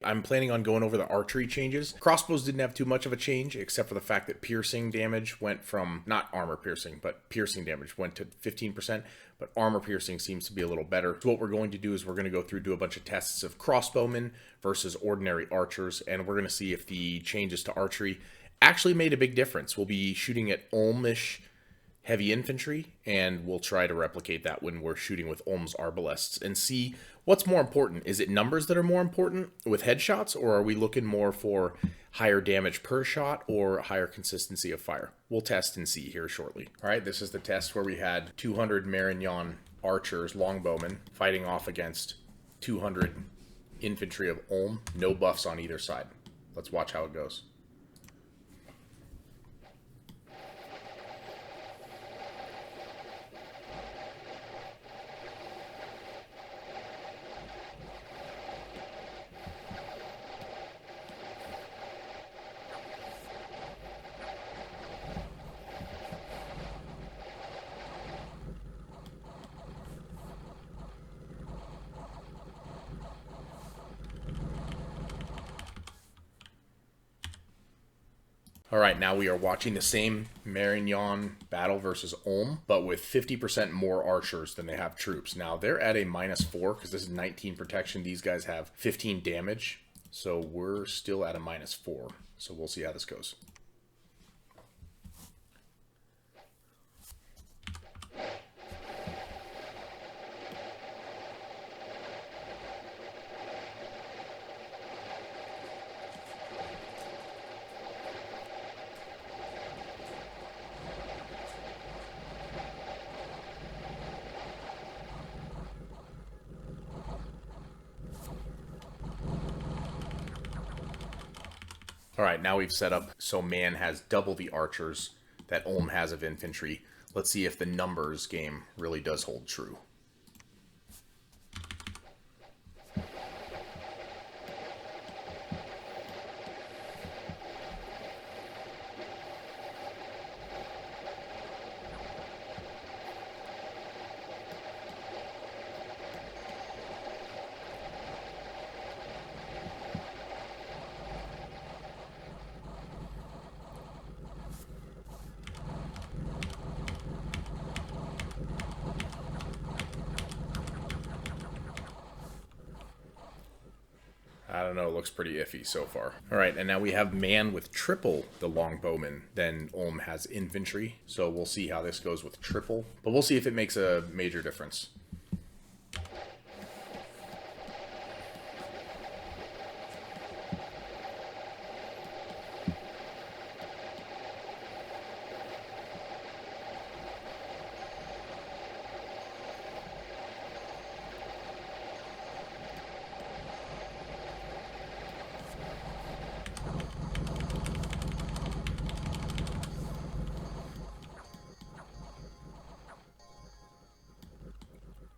I'm planning on going over the archery changes. Crossbows didn't have too much of a change, except for the fact that piercing damage went from, not armor piercing, but piercing damage went to 15%, but armor piercing seems to be a little better. So what we're going to do is we're going to go through, do a bunch of tests of crossbowmen versus ordinary archers, and we're going to see if the changes to archery actually made a big difference. We'll be shooting at Ulmish heavy infantry, and we'll try to replicate that when we're shooting with Ulm's Arbalests and see what's more important. Is it numbers that are more important with headshots, or are we looking more for higher damage per shot or higher consistency of fire? We'll test and see here shortly. All right, this is the test where we had 200 Marignon archers, longbowmen, fighting off against 200 infantry of Ulm. No buffs on either side. Let's watch how it goes. All right, now we are watching the same Marignon battle versus Ulm, but with 50% more archers than they have troops. Now, they're at a -4 because this is 19 protection. These guys have 15 damage, so we're still at a -4. So we'll see how this goes. All right, now we've set up so man has double the archers that Ulm has of infantry. Let's see if the numbers game really does hold true. I don't know, it looks pretty iffy so far. All right, and now we have man with triple the longbowman than Ulm has infantry. So we'll see how this goes with triple, but we'll see if it makes a major difference.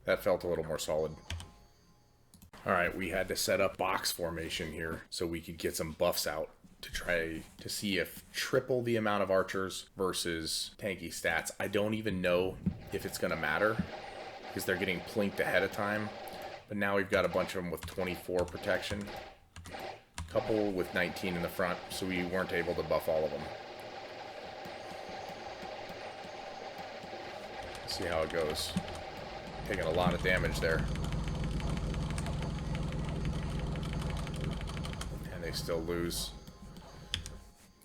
That felt a little more solid. All right, we had to set up box formation here so we could get some buffs out to try to see if triple the amount of archers versus tanky stats. I don't even know if it's going to matter because they're getting plinked ahead of time. But now we've got a bunch of them with 24 protection. A couple with 19 in the front, so we weren't able to buff all of them. Let's see how it goes. Taking a lot of damage there. And they still lose,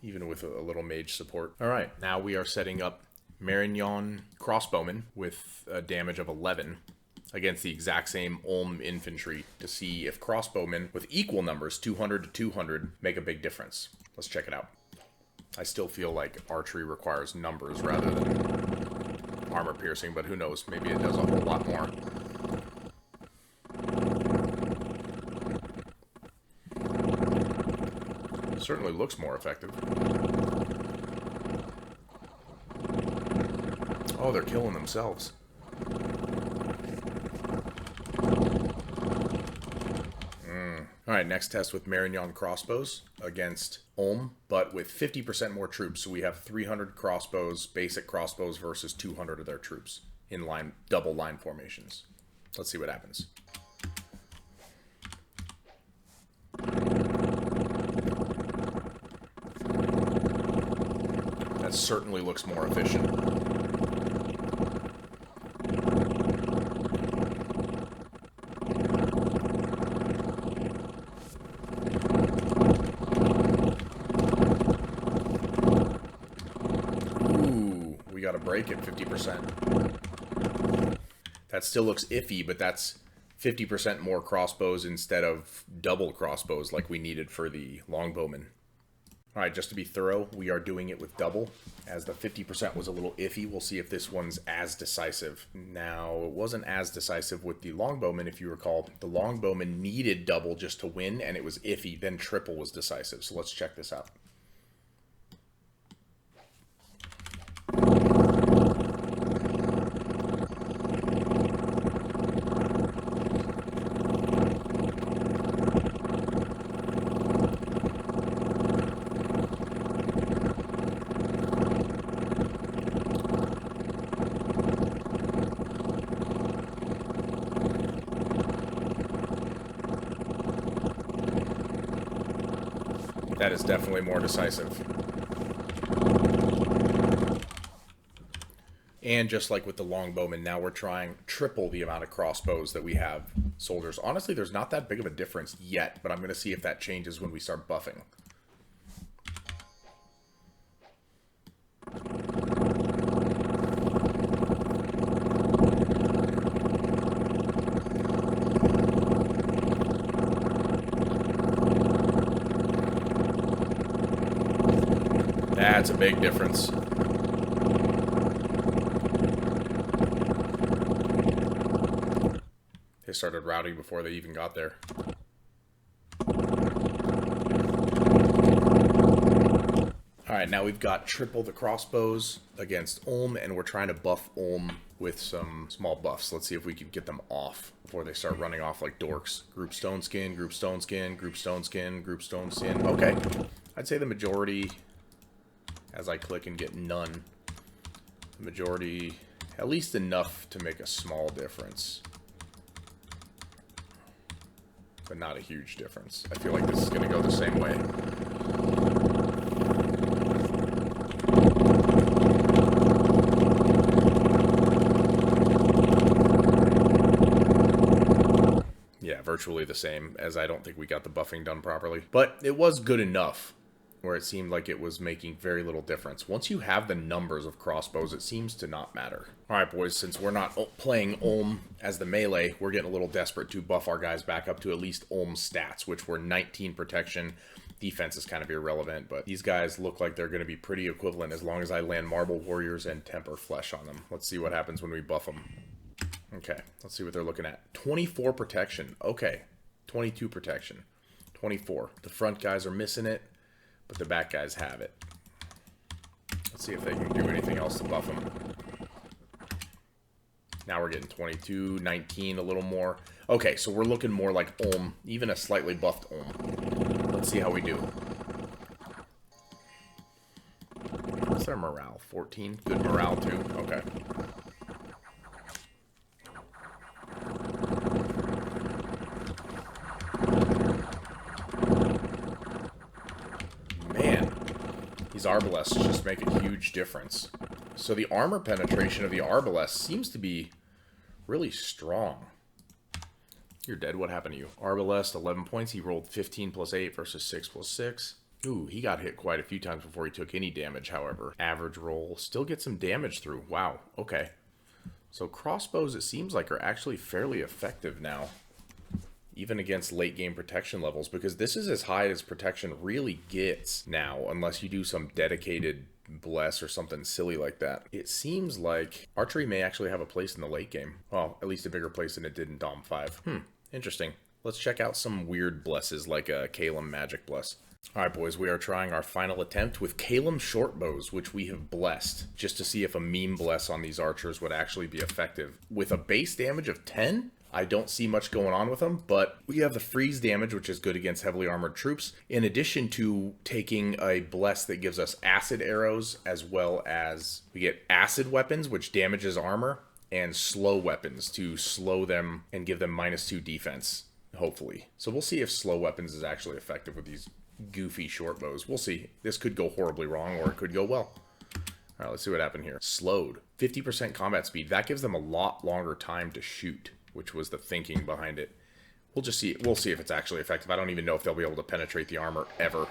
even with a little mage support. All right, now we are setting up Marignon crossbowmen with a damage of 11 against the exact same Ulm infantry to see if crossbowmen with equal numbers, 200 to 200, make a big difference. Let's check it out. I still feel like archery requires numbers rather than armor piercing, but who knows? Maybe it does a whole lot more. Certainly looks more effective. Oh, they're killing themselves. All right, next test with Marignon crossbows against Ulm, but with 50% more troops. So we have 300 crossbows, basic crossbows versus 200 of their troops in line, double line formations. Let's see what happens. That certainly looks more efficient. Ooh, we got a break at 50%. That still looks iffy, but that's 50% more crossbows instead of double crossbows like we needed for the Longbowman. Alright, just to be thorough, we are doing it with double. As the 50% was a little iffy, we'll see if this one's as decisive. Now, it wasn't as decisive with the Longbowman, if you recall. The Longbowman needed double just to win, and it was iffy. Then triple was decisive. So let's check this out. That is definitely more decisive. And just like with the Longbowman, now we're trying triple the amount of crossbows that we have soldiers. Honestly, there's not that big of a difference yet, but I'm going to see if that changes when we start buffing. That's a big difference. They started routing before they even got there. Alright, now we've got triple the crossbows against Ulm, and we're trying to buff Ulm with some small buffs. Let's see if we can get them off before they start running off like dorks. Group stone skin, group stone skin, group stone skin, group stone skin. Okay. I'd say the majority, as I click and get none, the majority, at least enough to make a small difference. But not a huge difference. I feel like this is going to go the same way. Yeah, virtually the same, as I don't think we got the buffing done properly. But it was good enough, where it seemed like it was making very little difference. Once you have the numbers of crossbows, it seems to not matter. Alright boys, since we're not playing Ulm as the melee, we're getting a little desperate to buff our guys back up to at least Ulm's stats, which were 19 protection. Defense is kind of irrelevant, but these guys look like they're going to be pretty equivalent as long as I land Marble Warriors and Temper Flesh on them. Let's see what happens when we buff them. Okay, let's see what they're looking at. 24 protection. Okay, 22 protection. 24. The front guys are missing it, but the back guys have it. Let's see if they can do anything else to buff them. Now we're getting 22, 19, a little more. Okay, so we're looking more like Ulm, even a slightly buffed Ulm. Let's see how we do. What's their morale? 14? Good morale too? Okay. These Arbalests just make a huge difference. So the armor penetration of the Arbalests seems to be really strong. You're dead. What happened to you? Arbalest, 11 points. He rolled 15 plus 8 versus 6 plus 6. Ooh, he got hit quite a few times before he took any damage, however. Average roll. Still get some damage through. Wow. Okay. So crossbows, it seems like, are actually fairly effective now. Even against late game protection levels, because this is as high as protection really gets now, unless you do some dedicated bless or something silly like that. It seems like archery may actually have a place in the late game. Well, at least a bigger place than it did in Dom 5. Interesting. Let's check out some weird blesses like a Caelum Magic Bless. Alright boys, we are trying our final attempt with Caelum Shortbows, which we have blessed, just to see if a meme bless on these archers would actually be effective. With a base damage of 10? I don't see much going on with them, but we have the freeze damage, which is good against heavily armored troops, in addition to taking a bless that gives us acid arrows, as well as we get acid weapons, which damages armor, and slow weapons to slow them and give them -2 defense, hopefully. So we'll see if slow weapons is actually effective with these goofy short bows. We'll see. This could go horribly wrong, or it could go well. All right, let's see what happened here. Slowed. 50% combat speed. That gives them a lot longer time to shoot, which was the thinking behind it. We'll just see. We'll see if it's actually effective. I don't even know if they'll be able to penetrate the armor ever.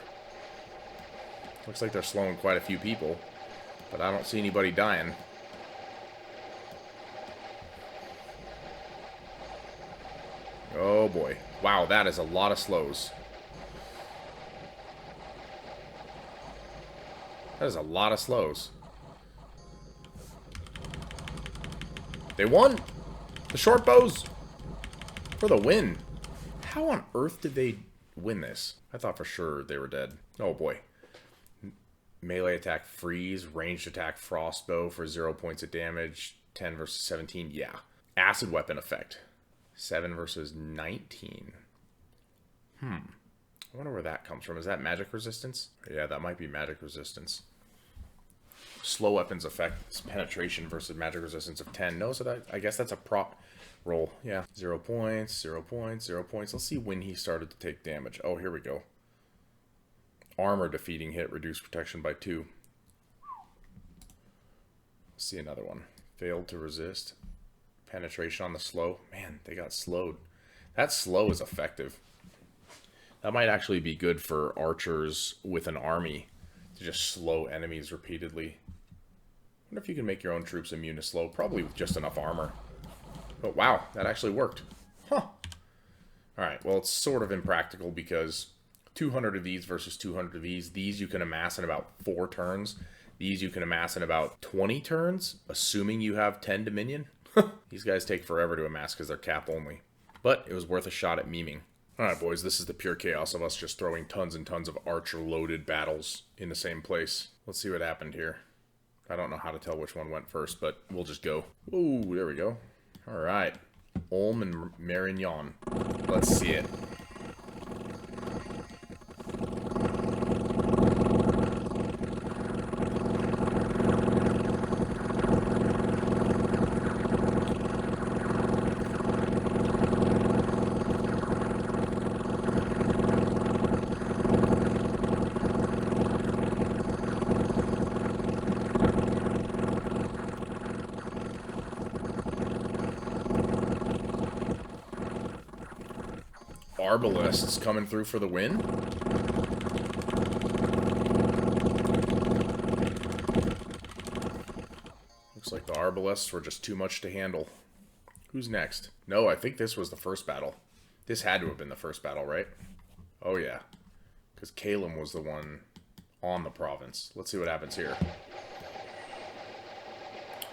Looks like they're slowing quite a few people, but I don't see anybody dying. Oh boy. Wow, that is a lot of slows. That is a lot of slows. They won! The Shortbows! For the win. How on earth did they win this? I thought for sure they were dead. Oh boy. Melee attack freeze, ranged attack frostbow for 0 points of damage, 10 versus 17, yeah. Acid weapon effect, 7 versus 19. I wonder where that comes from. Is that magic resistance? Yeah, that might be magic resistance. Slow weapons effect, penetration versus magic resistance of 10. No, so that, I guess that's a prot roll. Yeah, 0 points, 0 points, 0 points. Let's see when he started to take damage. Oh, here we go. Armor defeating hit, reduced protection by 2. Let's see another one. Failed to resist. Penetration on the slow. Man, they got slowed. That slow is effective. That might actually be good for archers with an army to just slow enemies repeatedly. I wonder if you can make your own troops immune to slow. Probably with just enough armor. But wow, that actually worked. Huh. Alright, well it's sort of impractical because 200 of these versus 200 of these. These you can amass in about 4 turns. These you can amass in about 20 turns, assuming you have 10 Dominion. These guys take forever to amass because they're cap only. But it was worth a shot at memeing. Alright boys, this is the pure chaos of us just throwing tons and tons of archer-loaded battles in the same place. Let's see what happened here. I don't know how to tell which one went first, but we'll just go. Ooh, there we go. Alright. Ulm and Marignon. Let's see it. Arbalests coming through for the win. Looks like the Arbalests were just too much to handle. Who's next? No, I think this was the first battle. This had to have been the first battle, right? Oh yeah. Because Caelum was the one on the province. Let's see what happens here.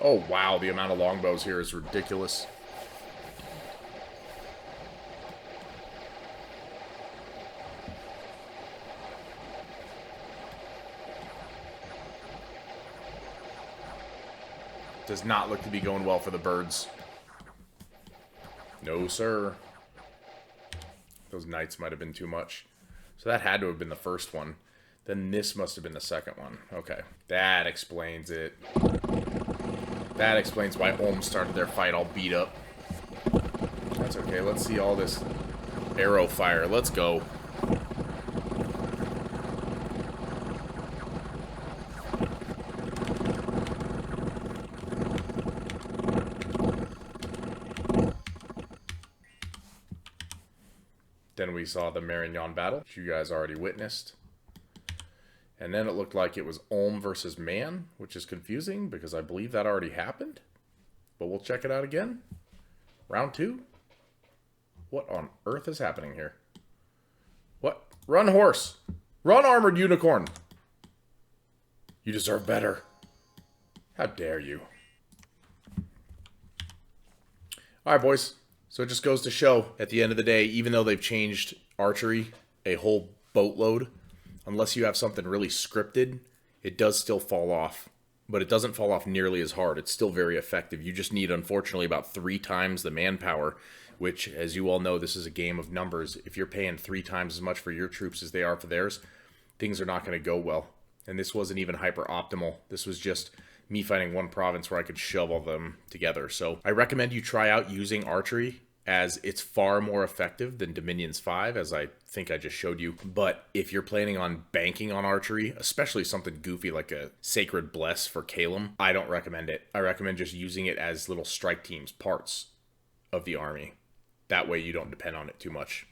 Oh wow, the amount of longbows here is ridiculous. Does not look to be going well for the birds. No, sir. Those knights might have been too much. So that had to have been the first one. Then this must have been the second one. Okay. That explains it. That explains why Ulm started their fight all beat up. That's okay. Let's see all this arrow fire. Let's go. Then we saw the Marignon battle, which you guys already witnessed. And then it looked like it was Ulm versus Man, which is confusing because I believe that already happened. But we'll check it out again. Round 2. What on earth is happening here? What? Run, horse! Run, armored unicorn! You deserve better. How dare you? Alright, boys. So it just goes to show, at the end of the day, even though they've changed archery a whole boatload, unless you have something really scripted, it does still fall off. But it doesn't fall off nearly as hard. It's still very effective. You just need, unfortunately, about 3 times the manpower, which, as you all know, this is a game of numbers. If you're paying 3 times as much for your troops as they are for theirs, things are not going to go well. And this wasn't even hyper-optimal. This was just me fighting one province where I could shove all of them together. So I recommend you try out using archery as it's far more effective than Dominion's 5, as I think I just showed you. But if you're planning on banking on archery, especially something goofy like a Sacred Bless for Caelum, I don't recommend it. I recommend just using it as little strike teams, parts of the army. That way you don't depend on it too much.